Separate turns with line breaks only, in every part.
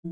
My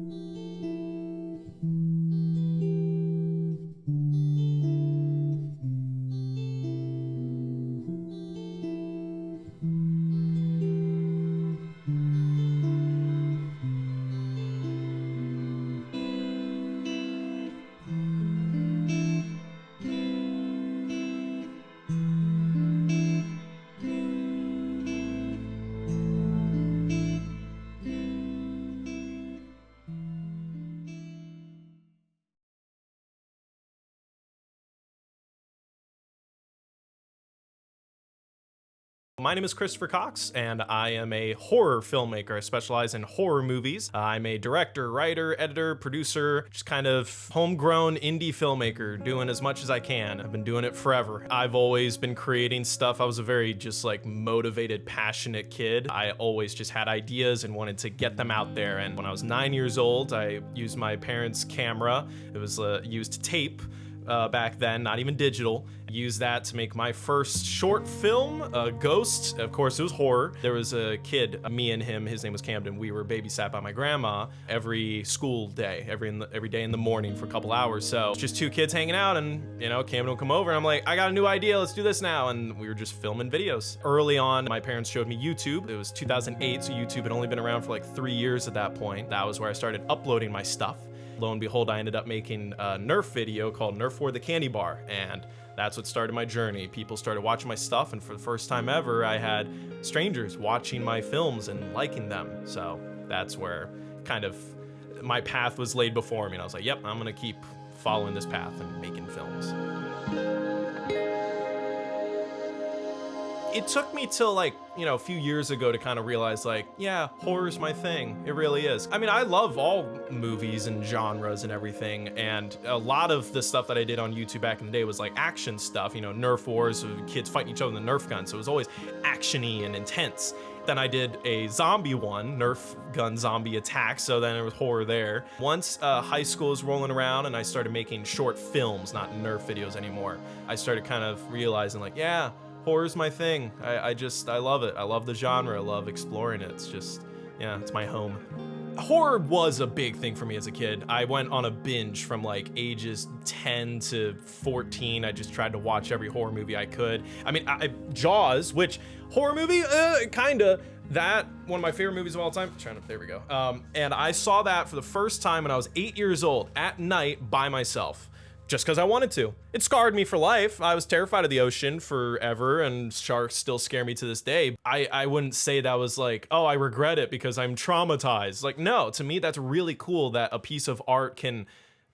name is Christopher Cox, and I am a horror filmmaker. I specialize in horror movies. I'm a director, writer, editor, producer, just kind of homegrown indie filmmaker, doing as much as I can. I've been doing it forever. I've always been creating stuff. I was a very just like motivated, passionate kid. I always just had ideas and wanted to get them out there. And when I was 9 years old, I used my parents' camera. It was used tape. Back then, not even digital. Used that to make my first short film, Ghost. Of course, it was horror. There was a kid, me and him, his name was Campbell. We were babysat by my grandma every school day, every day in the morning for a couple hours. So just two kids hanging out, and Campbell would come over and I'm like, I got a new idea, let's do this now. And we were just filming videos. Early on, my parents showed me YouTube. It was 2008, so YouTube had only been around for like 3 years at that point. That was where I started uploading my stuff. Lo and behold, I ended up making a Nerf video called Nerf for the Candy Bar, and that's what started my journey. People started watching my stuff, and for the first time ever, I had strangers watching my films and liking them. So that's where kind of my path was laid before me, and I was like, yep, I'm gonna keep following this path and making films. It took me till a few years ago to kind of realize yeah, horror's my thing. It really is. I mean, I love all movies and genres and everything. And a lot of the stuff that I did on YouTube back in the day was like action stuff, Nerf wars, kids fighting each other with a Nerf gun. So it was always actiony and intense. Then I did a zombie one, Nerf gun zombie attack, so then there was horror there. Once high school was rolling around and I started making short films, not Nerf videos anymore, I started kind of realizing yeah, horror's my thing. I love it. I love the genre. I love exploring it. It's just, yeah, it's my home. Horror was a big thing for me as a kid. I went on a binge from ages 10 to 14. I just tried to watch every horror movie I could. I mean, Jaws, which horror movie, kinda. That, one of my favorite movies of all time. There we go. And I saw that for the first time when I was 8 years old at night by myself. Just because I wanted to. It scarred me for life. I was terrified of the ocean forever, and sharks still scare me to this day. I wouldn't say that was oh, I regret it because I'm traumatized. No, to me, that's really cool that a piece of art can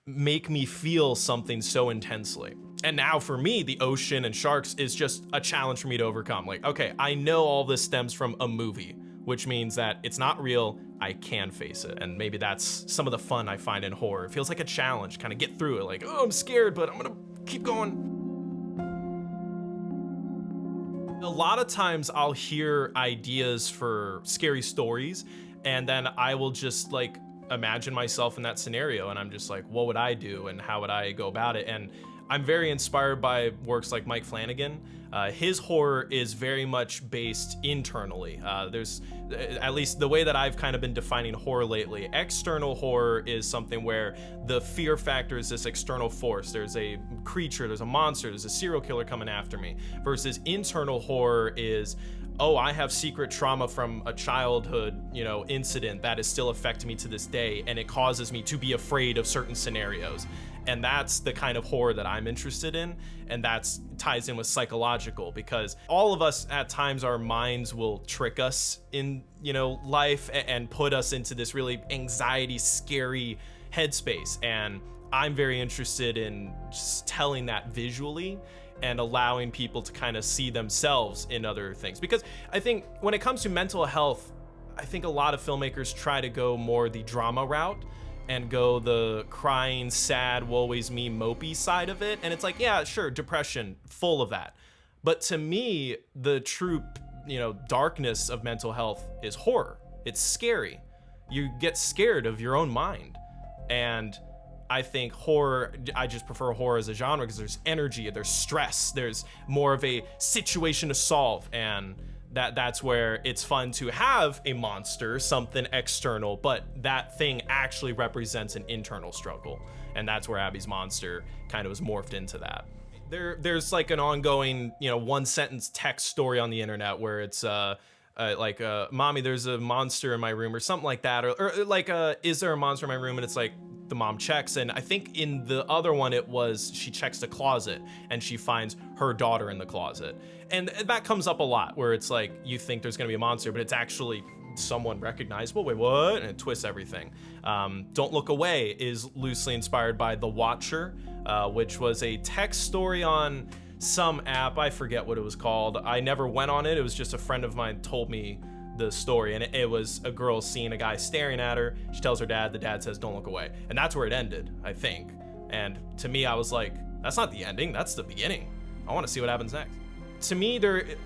make me feel something so intensely. And now for me, the ocean and sharks is just a challenge for me to overcome. Okay, I know all this stems from a movie, which means that it's not real. I can face it. And maybe that's some of the fun I find in horror. It feels like a challenge, kind of get through it. Oh, I'm scared, but I'm gonna keep going. A lot of times I'll hear ideas for scary stories, and then I will just imagine myself in that scenario, and I'm just what would I do and how would I go about it? And I'm very inspired by works like Mike Flanagan. His horror is very much based internally. There's, at least the way that I've kind of been defining horror lately, external horror is something where the fear factor is this external force. There's a creature, there's a monster, there's a serial killer coming after me. Versus internal horror is, oh, I have secret trauma from a childhood, incident that is still affecting me to this day, and it causes me to be afraid of certain scenarios. And that's the kind of horror that I'm interested in, and that's ties in with psychological, because all of us at times, our minds will trick us in life and put us into this really anxiety, scary headspace. And I'm very interested in just telling that visually and allowing people to kind of see themselves in other things. Because I think when it comes to mental health, I think a lot of filmmakers try to go more the drama route and go the crying, sad, woe is me, mopey side of it. And it's yeah, sure, depression, full of that. But to me, the true, darkness of mental health is horror. It's scary. You get scared of your own mind. And I think horror, I just prefer horror as a genre because there's energy, there's stress, there's more of a situation to solve. And That's where it's fun to have a monster, something external, but that thing actually represents an internal struggle. And that's where Abby's monster kind of was morphed into that. There's like an ongoing, one sentence text story on the internet where it's like mommy, there's a monster in my room or something like that, or like is there a monster in my room, and it's like the mom checks, and I think in the other one it was she checks the closet and she finds her daughter in the closet, and that comes up a lot where it's like you think there's gonna be a monster but it's actually someone recognizable. Wait, what? And it twists everything. Don't Look Away is loosely inspired by The Watcher, which was a text story on some app. I forget what it was called. I never went on it. It was just a friend of mine told me the story, and it was a girl seeing a guy staring at her. She tells her dad, the dad says, "Don't look away." And that's where it ended, I think. And to me, I was like, that's not the ending, that's the beginning. I want to see what happens next. To me,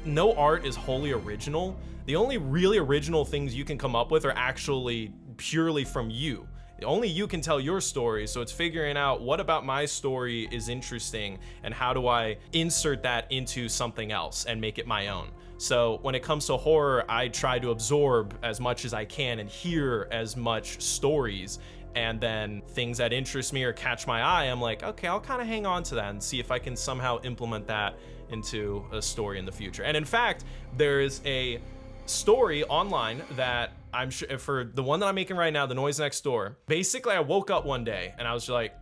no art is wholly original. The only really original things you can come up with are actually purely from you. Only you can tell your story, so it's figuring out what about my story is interesting and how do I insert that into something else and make it my own. So when it comes to horror, I try to absorb as much as I can and hear as much stories, and then things that interest me or catch my eye, I'm like, okay, I'll kind of hang on to that and see if I can somehow implement that into a story in the future. And in fact, there is a story online that I'm sure for the one that I'm making right now, The Noise Next Door. Basically, I woke up one day and I was like,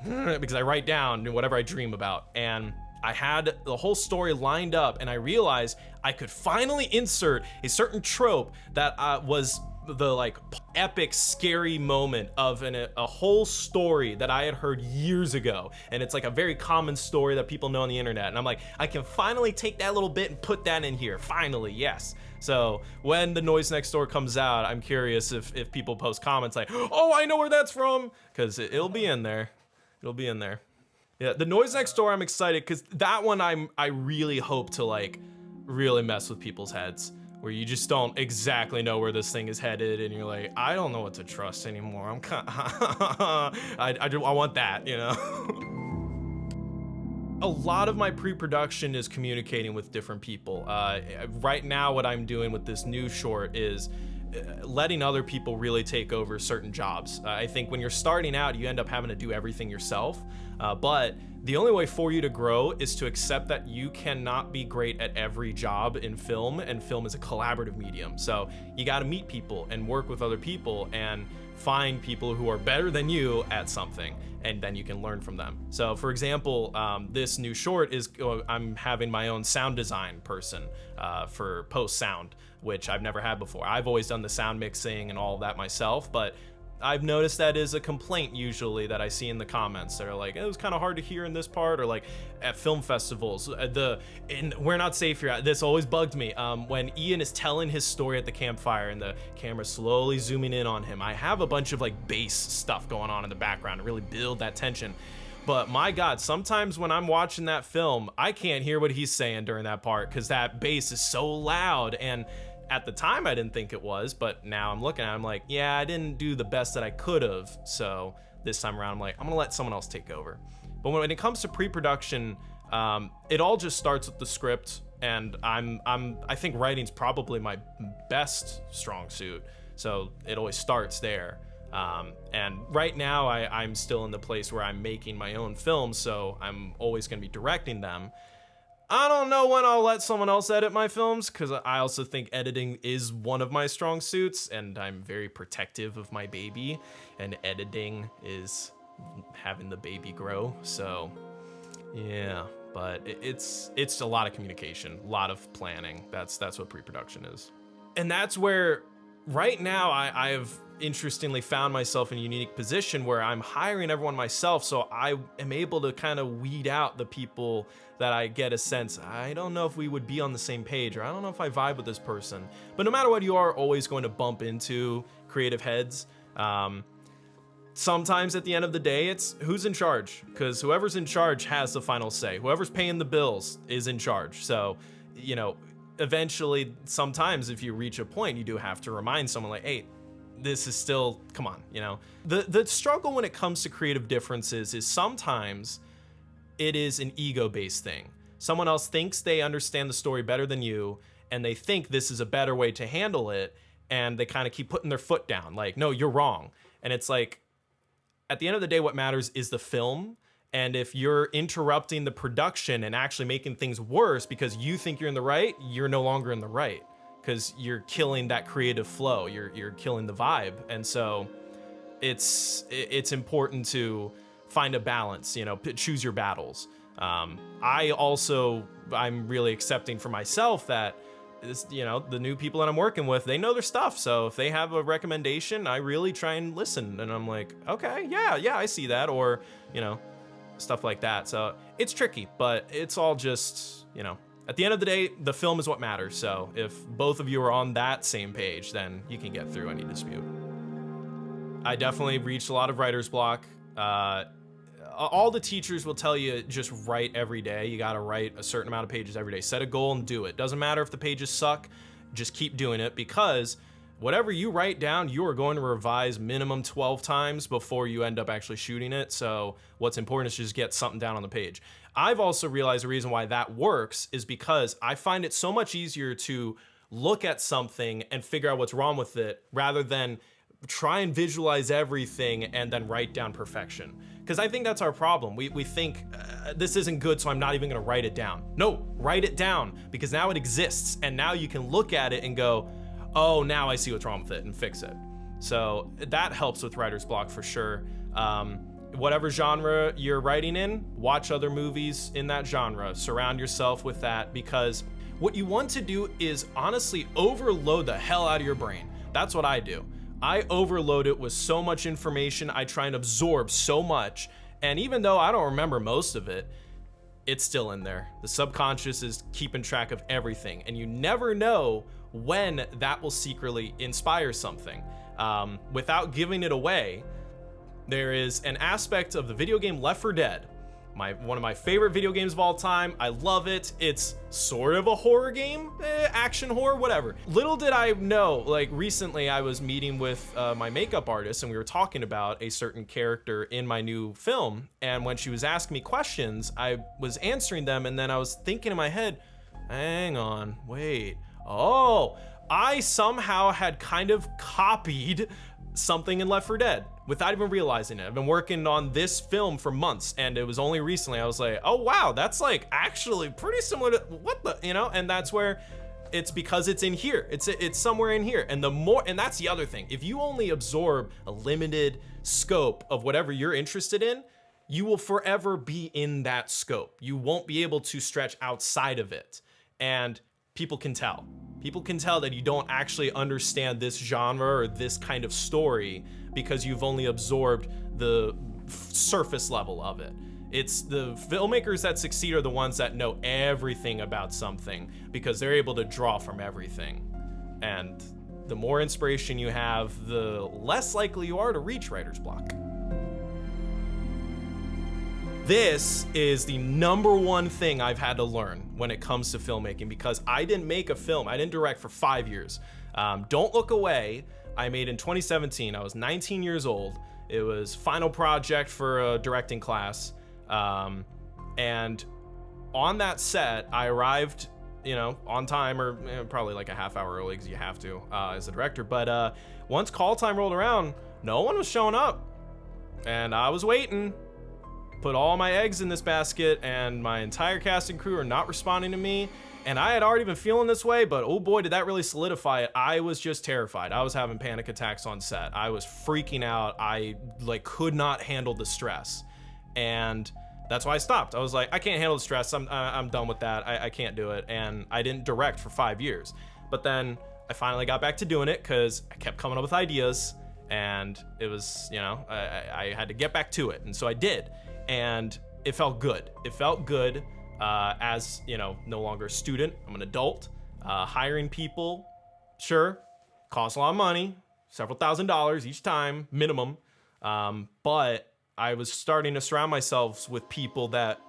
because I write down whatever I dream about, and I had the whole story lined up, and I realized I could finally insert a certain trope that was the like epic scary moment of a whole story that I had heard years ago, and it's like a very common story that people know on the internet, and I'm like, I can finally take that little bit and put that in here, finally, yes. So when The Noise Next Door comes out, I'm curious if people post comments like, oh, I know where that's from, because it'll be in there. It'll be in there. Yeah, The Noise Next Door, I'm excited because that one I really hope to like really mess with people's heads, where you just don't exactly know where this thing is headed, and you're like, I don't know what to trust anymore. I'm kind I want that, A lot of my pre-production is communicating with different people. Right now, what I'm doing with this new short is letting other people really take over certain jobs. I think when you're starting out, you end up having to do everything yourself, but the only way for you to grow is to accept that you cannot be great at every job in film, and film is a collaborative medium. So you got to meet people and work with other people and find people who are better than you at something, and then you can learn from them. So for example, this new short is I'm having my own sound design person for post sound, which I've never had before. I've always done the sound mixing and all of that myself, but I've noticed that is a complaint usually that I see in the comments that are like, it was kind of hard to hear in this part, or like at film festivals, We're Not Safe Here, this always bugged me. When Ian is telling his story at the campfire and the camera slowly zooming in on him, I have a bunch of like bass stuff going on in the background to really build that tension. But my God, sometimes when I'm watching that film, I can't hear what he's saying during that part because that bass is so loud. And at the time, I didn't think it was, but now I'm looking at it, I'm like, yeah, I didn't do the best that I could have. So this time around, I'm like, I'm gonna let someone else take over. But when it comes to pre-production, it all just starts with the script, and I think writing's probably my best strong suit. So it always starts there. And right now, I'm still in the place where I'm making my own films, so I'm always gonna be directing them. I don't know when I'll let someone else edit my films, because I also think editing is one of my strong suits, and I'm very protective of my baby, and editing is having the baby grow. So yeah, but it's a lot of communication, a lot of planning. That's what pre-production is. And that's where right now I've interestingly found myself in a unique position where I'm hiring everyone myself, so I am able to kind of weed out the people that I get a sense, I don't know if we would be on the same page, or I don't know if I vibe with this person. But no matter what, you are always going to bump into creative heads. Sometimes at the end of the day, it's who's in charge, because whoever's in charge has the final say. Whoever's paying the bills is in charge. So, eventually, sometimes if you reach a point, you do have to remind someone like, hey, this is still, come on, The struggle when it comes to creative differences is sometimes it is an ego-based thing. Someone else thinks they understand the story better than you, and they think this is a better way to handle it, and they kind of keep putting their foot down, like, no, you're wrong. And it's like, at the end of the day, what matters is the film. And if you're interrupting the production and actually making things worse because you think you're in the right, you're no longer in the right, because you're killing that creative flow. You're killing the vibe. And so it's important to find a balance, you know, choose your battles. I'm really accepting for myself that this, you know, the new people that I'm working with, they know their stuff. So if they have a recommendation, I really try and listen. And I'm like, okay, yeah, I see that. Or, you know, stuff like that. So it's tricky, but it's all just, you know, at the end of the day, the film is what matters. So if both of you are on that same page, then you can get through any dispute. I definitely reached a lot of writer's block. All the teachers will tell you, just write every day. You got to write a certain amount of pages every day. Set a goal and do it. Doesn't matter if the pages suck, just keep doing it, because whatever you write down, you are going to revise minimum 12 times before you end up actually shooting it. So what's important is just get something down on the page. I've also realized the reason why that works is because I find it so much easier to look at something and figure out what's wrong with it rather than try and visualize everything and then write down perfection. Because I think that's our problem. We think this isn't good, so I'm not even gonna write it down. No, write it down, because now it exists, and now you can look at it and go, oh, now I see what's wrong with it, and fix it. So that helps with writer's block for sure. Whatever genre you're writing in, watch other movies in that genre. Surround yourself with that, because what you want to do is honestly overload the hell out of your brain. That's what I do. I overload it with so much information. I try and absorb so much. And even though I don't remember most of it, it's still in there. The subconscious is keeping track of everything. And you never know when that will secretly inspire something. Without giving it away, there is an aspect of the video game Left 4 Dead. One of my favorite video games of all time. I love it. It's sort of a horror game, action horror, whatever. Little did I know, like recently I was meeting with my makeup artist, and we were talking about a certain character in my new film. And when she was asking me questions, I was answering them, and then I was thinking in my head, hang on, wait. Oh, I somehow had kind of copied something in Left 4 Dead without even realizing it. I've been working on this film for months, and it was only recently I was like, oh wow, that's like actually pretty similar to what the, you know. And that's where it's because it's in here. It's somewhere in here. And the more, and that's the other thing, if you only absorb a limited scope of whatever you're interested in, you will forever be in that scope. You won't be able to stretch outside of it. And people can tell. People can tell that you don't actually understand this genre or this kind of story because you've only absorbed the surface level of it. It's the filmmakers that succeed are the ones that know everything about something because they're able to draw from everything. And the more inspiration you have, the less likely you are to reach writer's block. This is the number one thing I've had to learn when it comes to filmmaking, because I didn't make a film. I didn't direct for 5 years. Don't Look Away, I made in 2017. I was 19 years old. It was final project for a directing class. And on that set, I arrived, you know, on time, or probably like a half hour early because you have to as a director. But once call time rolled around, no one was showing up. And I was waiting. Put all my eggs in this basket, and my entire cast and crew are not responding to me. And I had already been feeling this way, but oh boy, did that really solidify it. I was just terrified. I was having panic attacks on set. I was freaking out. I like could not handle the stress. And that's why I stopped. I was like, I can't handle the stress. I'm done with that. I can't do it. And I didn't direct for 5 years. But then I finally got back to doing it because I kept coming up with ideas, and it was, you know, I had to get back to it. And so I did. And it felt good. It felt good as, you know, no longer a student. I'm an adult. Hiring people, sure, costs a lot of money, several $1,000s each time, minimum. But I was starting to surround myself with people that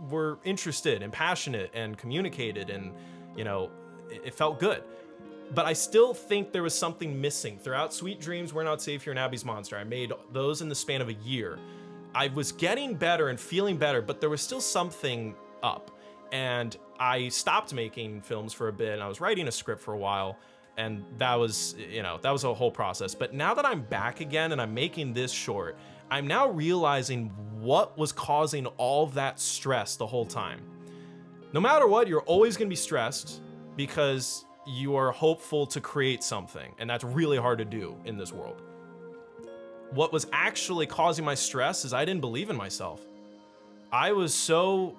were interested and passionate and communicated, and, you know, it felt good. But I still think there was something missing. Throughout Sweet Dreams, We're Not Safe Here, and Abby's Monster, I made those in the span of a year. I was getting better and feeling better, but there was still something up. And I stopped making films for a bit, and I was writing a script for a while, and that was, that was a whole process. But now that I'm back again and I'm making this short, I'm now realizing what was causing all that stress the whole time. No matter what, you're always gonna be stressed because you are hopeful to create something, and that's really hard to do in this world. What was actually causing my stress is I didn't believe in myself. I was so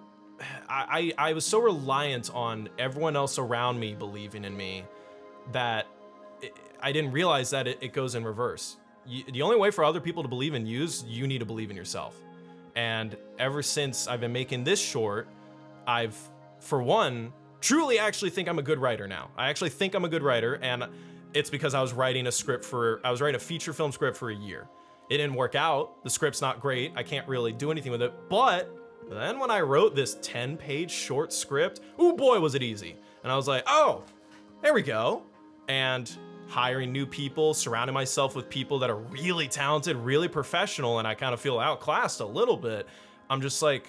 reliant on everyone else around me believing in me that I didn't realize that it goes in reverse. The only way for other people to believe in you is you need to believe in yourself. And ever since I've been making this short, I've, for one, truly actually think I'm a good writer now. I actually think I'm a good writer, and it's because I was writing a feature film script for a year. It didn't work out. The script's not great. I can't really do anything with it. But then when I wrote this 10-page short script, oh boy, was it easy. And I was like, oh, there we go. And hiring new people, surrounding myself with people that are really talented, really professional, and I kind of feel outclassed a little bit. I'm just like,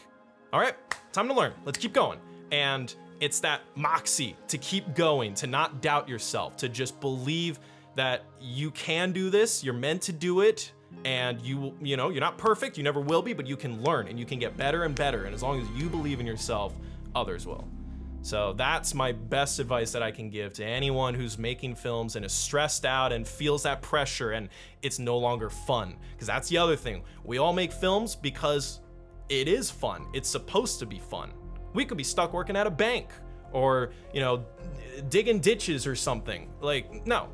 all right, time to learn. Let's keep going. And it's that moxie to keep going, to not doubt yourself, to just believe that you can do this, you're meant to do it, and you're not perfect, you never will be, but you can learn and you can get better and better. And as long as you believe in yourself, others will. So that's my best advice that I can give to anyone who's making films and is stressed out and feels that pressure and it's no longer fun. Because that's the other thing. We all make films because it is fun. It's supposed to be fun. We could be stuck working at a bank or, digging ditches or something. Like, no.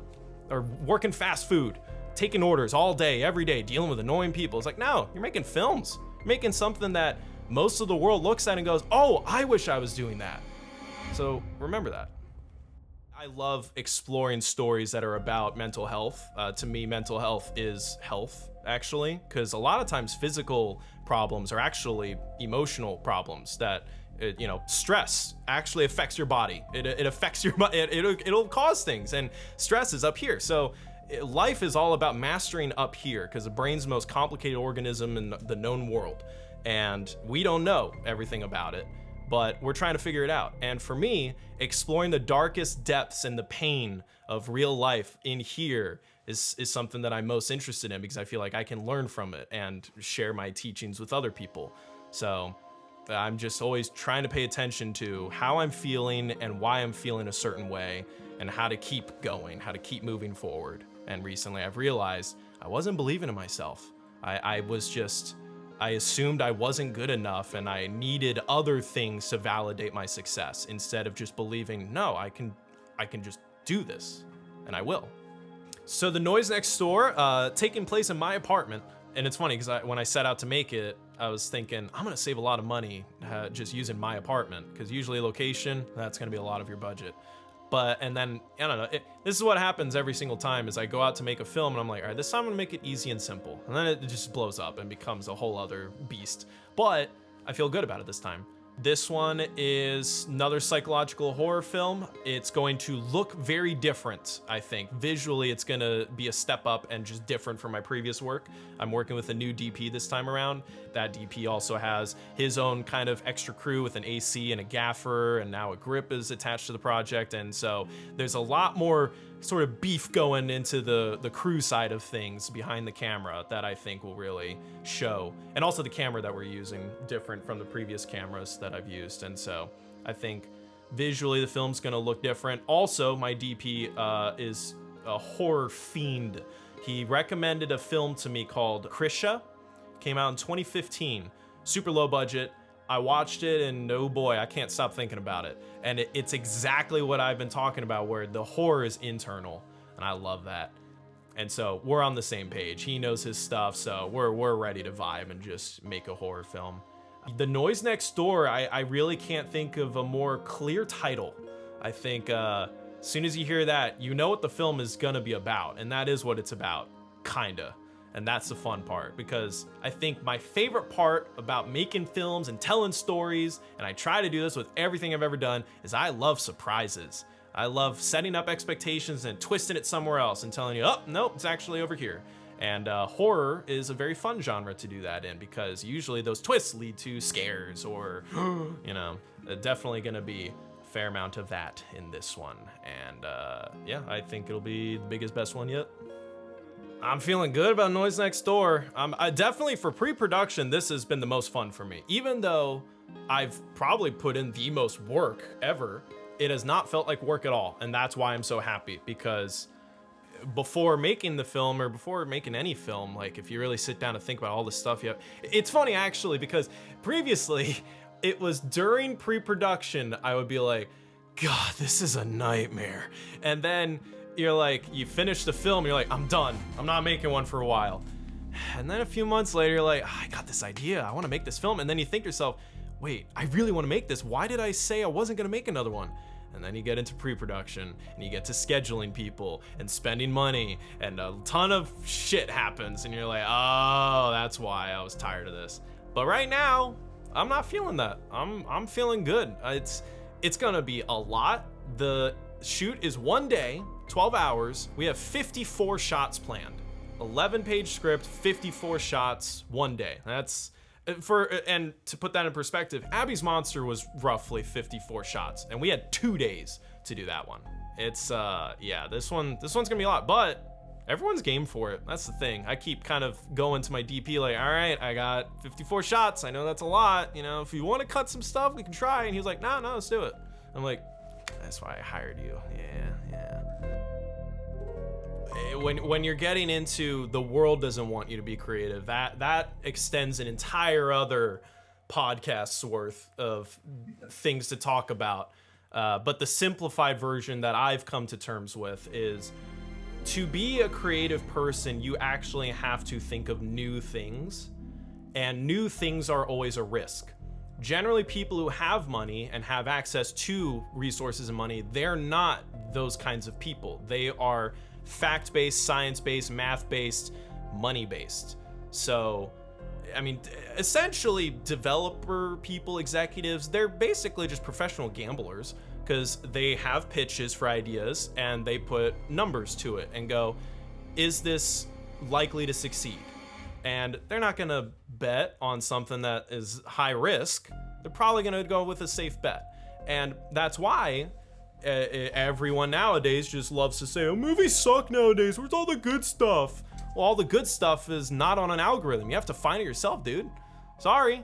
Or working fast food, taking orders all day, every day, dealing with annoying people. It's like, no, you're making films. You're making something that most of the world looks at and goes, oh, I wish I was doing that. So remember that. I love exploring stories that are about mental health. To me, mental health is health, actually, because a lot of times physical problems are actually emotional problems that, stress actually affects your body. It affects your body. It'll cause things, and stress is up here. So life is all about mastering up here because the brain's the most complicated organism in the known world, and we don't know everything about it. But we're trying to figure it out. And for me, exploring the darkest depths and the pain of real life in here is something that I'm most interested in because I feel like I can learn from it and share my teachings with other people. So I'm just always trying to pay attention to how I'm feeling and why I'm feeling a certain way and how to keep going, how to keep moving forward. And recently I've realized I wasn't believing in myself. I assumed I wasn't good enough and I needed other things to validate my success instead of just believing, no, I can just do this, and I will. So The Noise Next Door, taking place in my apartment. And it's funny because when I set out to make it, I was thinking, I'm gonna save a lot of money just using my apartment, because usually location, that's gonna be a lot of your budget. And then, I don't know, this is what happens every single time is I go out to make a film and I'm like, all right, this time I'm gonna make it easy and simple. And then it just blows up and becomes a whole other beast. But I feel good about it this time. This one is another psychological horror film. It's going to look very different, I think. Visually, it's gonna be a step up and just different from my previous work. I'm working with a new DP this time around. That DP also has his own kind of extra crew with an AC and a gaffer, and now a grip is attached to the project. And so there's a lot more sort of beef going into the crew side of things behind the camera that I think will really show. And also the camera that we're using, different from the previous cameras that I've used. And so I think visually the film's gonna look different. Also, my DP is a horror fiend. He recommended a film to me called Krisha. Came out in 2015, super low budget. I watched it and oh boy, I can't stop thinking about it. And it's exactly what I've been talking about, where the horror is internal, and I love that. And so we're on the same page. He knows his stuff, so we're ready to vibe and just make a horror film. The Noise Next Door, I really can't think of a more clear title. I think as soon as you hear that, you know what the film is gonna be about, and that is what it's about, kinda. And that's the fun part, because I think my favorite part about making films and telling stories, and I try to do this with everything I've ever done, is I love surprises. I love setting up expectations and twisting it somewhere else and telling you, oh, nope, it's actually over here. And horror is a very fun genre to do that in, because usually those twists lead to scares or, definitely gonna be fair amount of that in this one. And yeah, I think it'll be the biggest, best one yet. I'm feeling good about Noise Next Door. I definitely, for pre-production, this has been the most fun for me. Even though I've probably put in the most work ever, it has not felt like work at all. And that's why I'm so happy, because before making the film, or before making any film, like if you really sit down and think about all the stuff you have, it's funny actually, because previously it was during pre-production, I would be like, God, this is a nightmare. And then you're like, you finish the film, you're like, I'm done. I'm not making one for a while. And then a few months later, you're like, I got this idea. I want to make this film. And then you think to yourself, wait, I really want to make this. Why did I say I wasn't going to make another one? And then you get into pre-production and you get to scheduling people and spending money, and a ton of shit happens. And you're like, oh, that's why I was tired of this. But right now, I'm not feeling that. I'm feeling good. It's going to be a lot. The shoot is 1 day, 12 hours. We have 54 shots planned. 11-page script, 54 shots, 1 day. That's and to put that in perspective, Abby's Monster was roughly 54 shots, and we had 2 days to do that one. It's yeah, this one's gonna be a lot, but everyone's game for it. That's the thing. I keep kind of going to my DP like, all right, I got 54 shots. I know that's a lot. You know, if you want to cut some stuff, we can try. And he was like, no, let's do it. I'm like, that's why I hired you. Yeah. When you're getting into the world doesn't want you to be creative, that extends an entire other podcast's worth of things to talk about. But the simplified version that I've come to terms with is, to be a creative person, you actually have to think of new things, and new things are always a risk. Generally, people who have money and have access to resources and money, they're not those kinds of people. They are fact-based, science-based, math-based, money-based. So, I mean, essentially, developer people, executives, they're basically just professional gamblers, because they have pitches for ideas and they put numbers to it and go, is this likely to succeed? And they're not gonna bet on something that is high risk. They're probably gonna go with a safe bet. And that's why everyone nowadays just loves to say, oh, movies suck nowadays, where's all the good stuff? Well, all the good stuff is not on an algorithm. You have to find it yourself, dude. Sorry.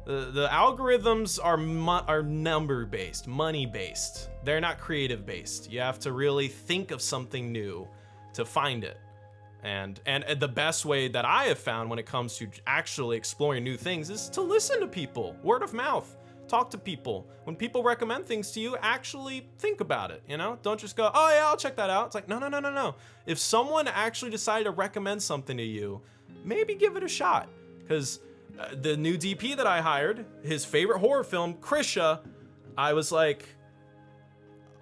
The algorithms are number-based, money-based. They're not creative-based. You have to really think of something new to find it. And the best way that I have found when it comes to actually exploring new things is to listen to people. Word of mouth. Talk to people. When people recommend things to you, actually think about it, you know? Don't just go, oh yeah, I'll check that out. It's like, no. If someone actually decided to recommend something to you, maybe give it a shot. Because the new DP that I hired, his favorite horror film, Krisha, I was like,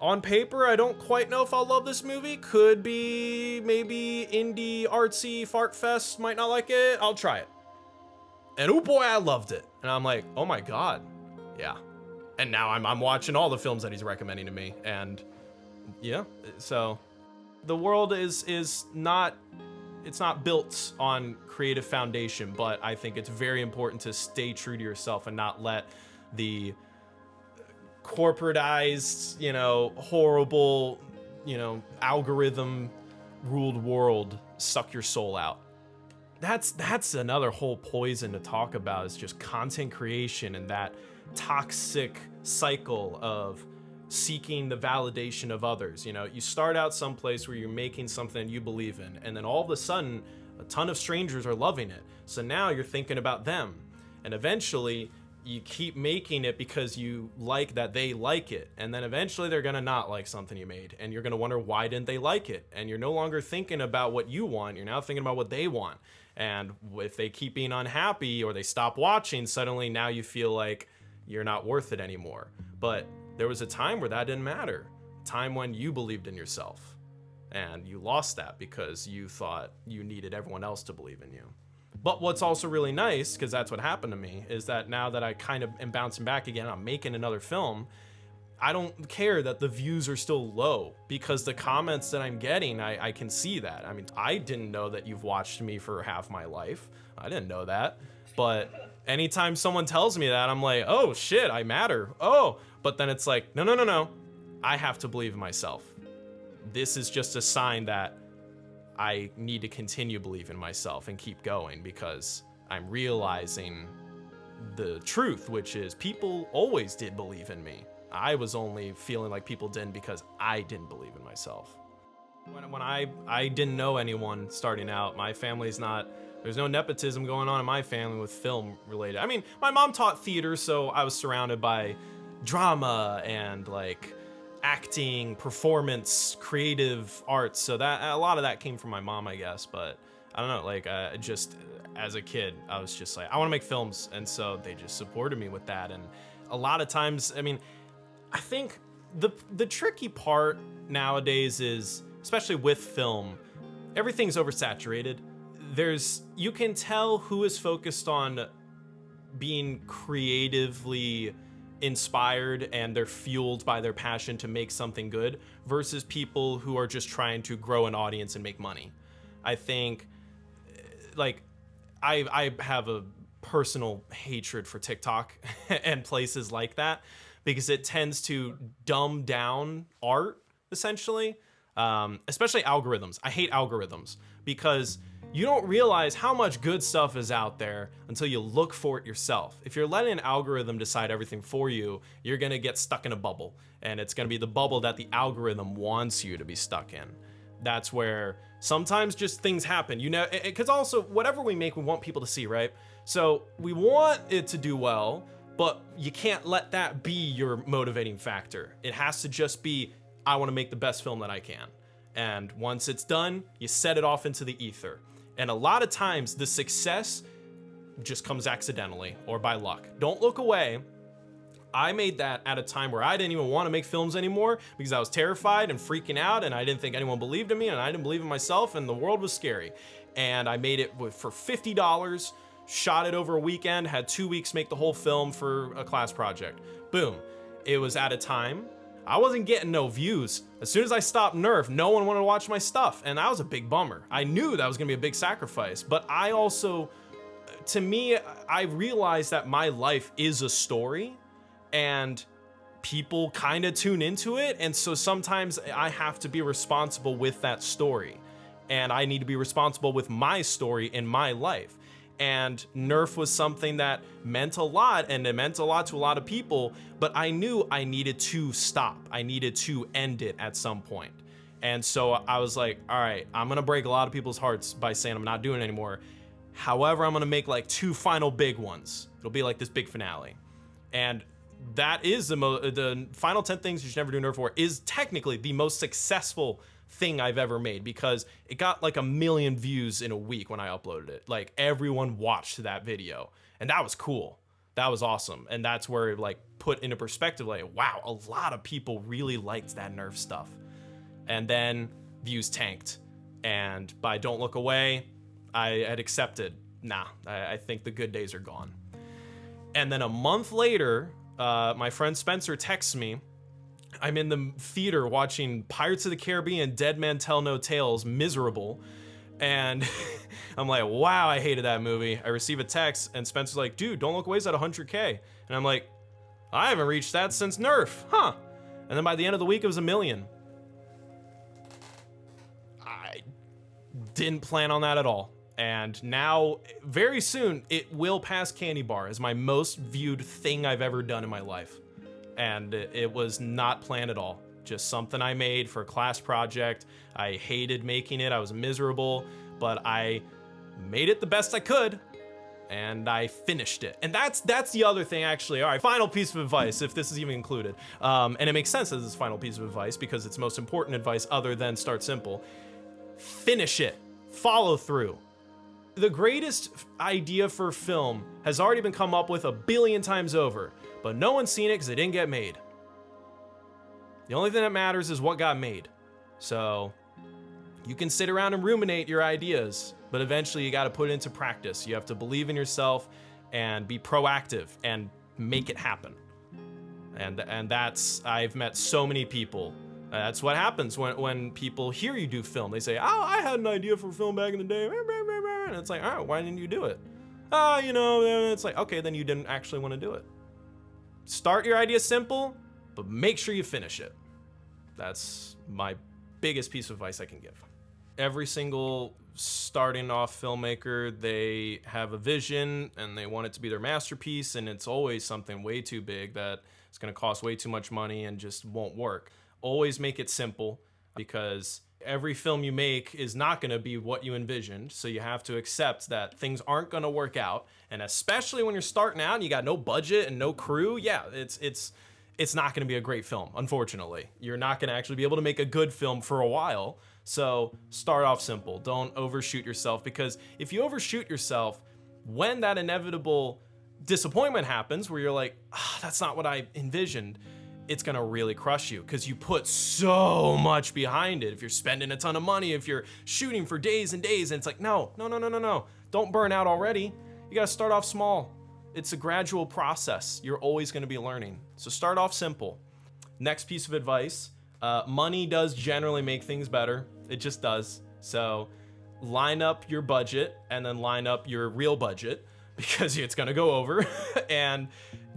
on paper, I don't quite know if I'll love this movie. Could be maybe indie, artsy, fart fest, might not like it. I'll try it. And oh boy, I loved it. And I'm like, oh my God. Yeah. And now I'm watching all the films that he's recommending to me. And yeah, so the world is not, it's not built on creative foundation, but I think it's very important to stay true to yourself and not let the corporatized, you know, horrible, you know, algorithm ruled world suck your soul out. That's another whole poison to talk about, is just content creation and that toxic cycle of seeking the validation of others. You know, you start out someplace where you're making something you believe in, and then all of a sudden a ton of strangers are loving it. So now you're thinking about them, and eventually you keep making it because you like that they like it, and then eventually they're gonna not like something you made, and you're gonna wonder why didn't they like it, and you're no longer thinking about what you want, you're now thinking about what they want. And if they keep being unhappy or they stop watching, suddenly now you feel like you're not worth it anymore. But there was a time where that didn't matter. A time when you believed in yourself, and you lost that because you thought you needed everyone else to believe in you. But what's also really nice, because that's what happened to me, is that now that I kind of am bouncing back again, I'm making another film, I don't care that the views are still low, because the comments that I'm getting, I can see that. I mean, I didn't know that you've watched me for half my life. I didn't know that. But anytime someone tells me that, I'm like, oh shit, I matter. Oh, but then it's like, no, no, no, no. I have to believe in myself. This is just a sign that I need to continue believing in myself and keep going, because I'm realizing the truth, which is people always did believe in me. I was only feeling like people didn't because I didn't believe in myself. When I didn't know anyone starting out, my family's not, there's no nepotism going on in my family with film related. I mean, my mom taught theater, so I was surrounded by drama and like acting, performance, creative arts. So that a lot of that came from my mom, I guess. But I don't know, like just as a kid, I was just like, I want to make films, and so they just supported me with that. And a lot of times, I mean, I think the tricky part nowadays is, especially with film, everything's oversaturated. You can tell who is focused on being creatively inspired and they're fueled by their passion to make something good, versus people who are just trying to grow an audience and make money. I think, like, I have a personal hatred for TikTok and places like that, because it tends to dumb down art, essentially. Especially algorithms. I hate algorithms because you don't realize how much good stuff is out there until you look for it yourself. If you're letting an algorithm decide everything for you, you're gonna get stuck in a bubble, and it's gonna be the bubble that the algorithm wants you to be stuck in. That's where sometimes just things happen, you know, because also whatever we make, we want people to see, right? So we want it to do well, but you can't let that be your motivating factor. It has to just be, I want to make the best film that I can. And once it's done, you set it off into the ether. And a lot of times the success just comes accidentally or by luck. Don't look away. I made that at a time where I didn't even want to make films anymore because I was terrified and freaking out, and I didn't think anyone believed in me, and I didn't believe in myself, and the world was scary. And I made it for $50, shot it over a weekend, had 2 weeks make the whole film for a class project. Boom. It was at a time I wasn't getting no views. As soon as I stopped Nerf, no one wanted to watch my stuff, and that was a big bummer. I knew that was gonna be a big sacrifice, but I also, to me, I realized that my life is a story, and people kind of tune into it, and so sometimes I have to be responsible with that story, and I need to be responsible with my story in my life. And Nerf was something that meant a lot, and it meant a lot to a lot of people, but I knew I needed to stop. I needed to end it at some point. And so I was like, all right, I'm gonna break a lot of people's hearts by saying I'm not doing it anymore. However, I'm gonna make like 2 final big ones. It'll be like this big finale. And that is the final 10 things you should never do Nerf for is technically the most successful thing I've ever made, because it got like 1 million views in a week when I uploaded it. Like, everyone watched that video, and that was cool. That was awesome. And that's where it like put into perspective, like, wow, a lot of people really liked that Nerf stuff. And then views tanked, and by Don't Look Away, I had accepted, nah, I think the good days are gone. And then a month later, my friend Spencer texts me. I'm in the theater watching Pirates of the Caribbean, Dead Men Tell No Tales, miserable. And I'm like, wow, I hated that movie. I receive a text, and Spencer's like, dude, Don't Look Away's at 100K. And I'm like, I haven't reached that since Nerf, huh? And then by the end of the week, it was 1 million. I didn't plan on that at all. And now, very soon, it will pass Candy Bar as my most viewed thing I've ever done in my life. And it was not planned at all. Just something I made for a class project. I hated making it. I was miserable, but I made it the best I could, and I finished it. And that's the other thing, actually. All right, final piece of advice, if this is even included. And it makes sense as this final piece of advice because it's most important advice other than start simple. Finish it. Follow through. The greatest idea for film has already been come up with 1 billion times over, but no one's seen it because it didn't get made. The only thing that matters is what got made. So you can sit around and ruminate your ideas, but eventually you got to put it into practice. You have to believe in yourself and be proactive and make it happen. And that's, I've met so many people. That's what happens when people hear you do film. They say, oh, I had an idea for film back in the day. And it's like, all right, why didn't you do it? It's like, okay, then you didn't actually want to do it. Start your idea simple, but make sure you finish it. That's my biggest piece of advice I can give. Every single starting off filmmaker, they have a vision and they want it to be their masterpiece, and it's always something way too big that it's going to cost way too much money and just won't work. Always make it simple, because every film you make is not going to be what you envisioned. So you have to accept that things aren't going to work out. And especially when you're starting out and you got no budget and no crew, yeah, it's not going to be a great film. Unfortunately, you're not going to actually be able to make a good film for a while. So start off simple. Don't overshoot yourself, because if you overshoot yourself, when that inevitable disappointment happens where you're like, that's not what I envisioned, it's gonna really crush you, because you put so much behind it. If you're spending a ton of money, if you're shooting for days and days, and it's like, no. Don't burn out already. You gotta start off small. It's a gradual process. You're always gonna be learning. So start off simple. Next piece of advice, money does generally make things better. It just does. So line up your budget and then line up your real budget, because it's gonna go over. And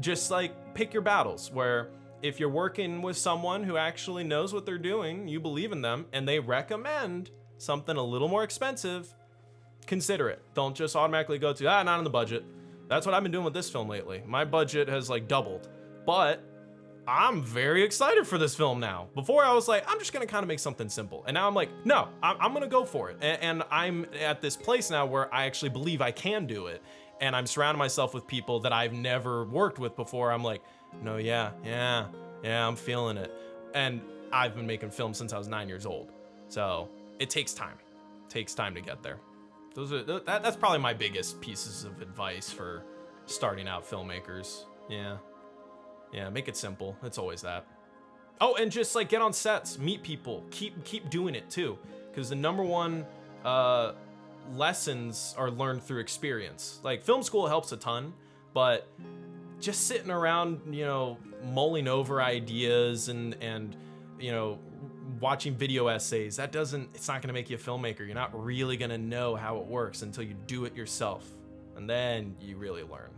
just like pick your battles, where if you're working with someone who actually knows what they're doing, you believe in them, and they recommend something a little more expensive, consider it. Don't just automatically go to, not in the budget. That's what I've been doing with this film lately. My budget has like doubled, but I'm very excited for this film now. Before I was like, I'm just gonna kind of make something simple. And now I'm like, no, I'm gonna go for it. And I'm at this place now where I actually believe I can do it. And I'm surrounding myself with people that I've never worked with before. I'm like, no, yeah, I'm feeling it. And I've been making films since I was 9 years old. So it takes time. It takes time to get there. That's probably my biggest pieces of advice for starting out filmmakers. Yeah, make it simple. It's always that. Oh, and just like get on sets, meet people, keep doing it too. Because the number one lessons are learned through experience. Like film school helps a ton, but just sitting around, mulling over ideas and watching video essays, it's not gonna make you a filmmaker. You're not really gonna know how it works until you do it yourself. And then you really learn.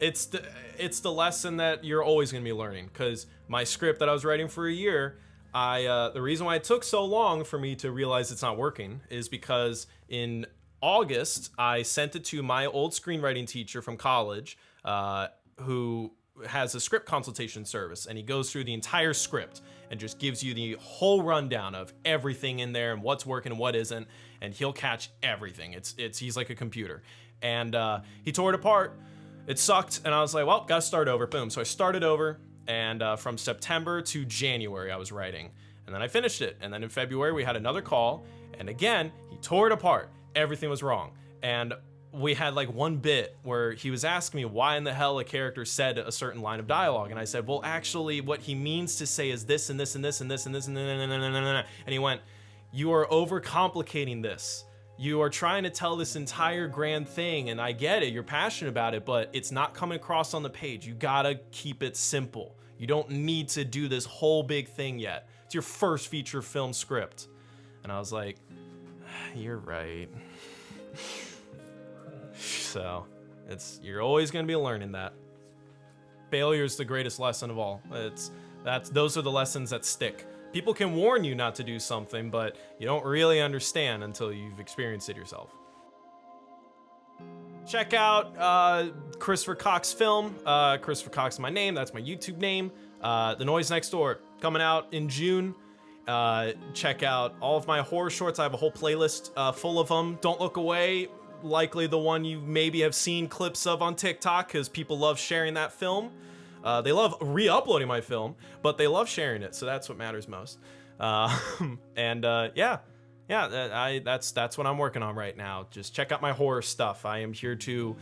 It's the lesson that you're always gonna be learning, because my script that I was writing for a year, the reason why it took so long for me to realize it's not working is because in August, I sent it to my old screenwriting teacher from college, who has a script consultation service, and he goes through the entire script and just gives you the whole rundown of everything in there and what's working and what isn't, and he'll catch everything. He's like a computer. And he tore it apart. It sucked, and I was like, well, gotta start over. Boom. So I started over, and from September to January I was writing, and then I finished it. And then in February we had another call, and again he tore it apart. Everything was wrong. And we had like one bit where he was asking me why in the hell a character said a certain line of dialogue, and I said, well, actually what he means to say is this and this and this and this and this and and he went, you are overcomplicating this. You are trying to tell this entire grand thing, and I get it, you're passionate about it, but it's not coming across on the page. You gotta keep it simple. You don't need to do this whole big thing yet. It's your first feature film script. And I was like, you're right. So you're always gonna be learning that. Failure is the greatest lesson of all. Those are the lessons that stick. People can warn you not to do something, but you don't really understand until you've experienced it yourself. Check out Christopher Cox Film. Christopher Cox is my name. That's my YouTube name. The Noise Next Door, coming out in June. Check out all of my horror shorts. I have a whole playlist full of them. Don't Look Away, likely the one you maybe have seen clips of on TikTok, because people love sharing that film. They love re-uploading my film, but they love sharing it, so that's what matters most. That's what I'm working on right now. Just check out my horror stuff. I am here to,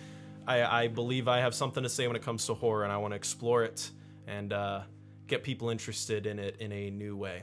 I believe I have something to say when it comes to horror, and I want to explore it and get people interested in it in a new way.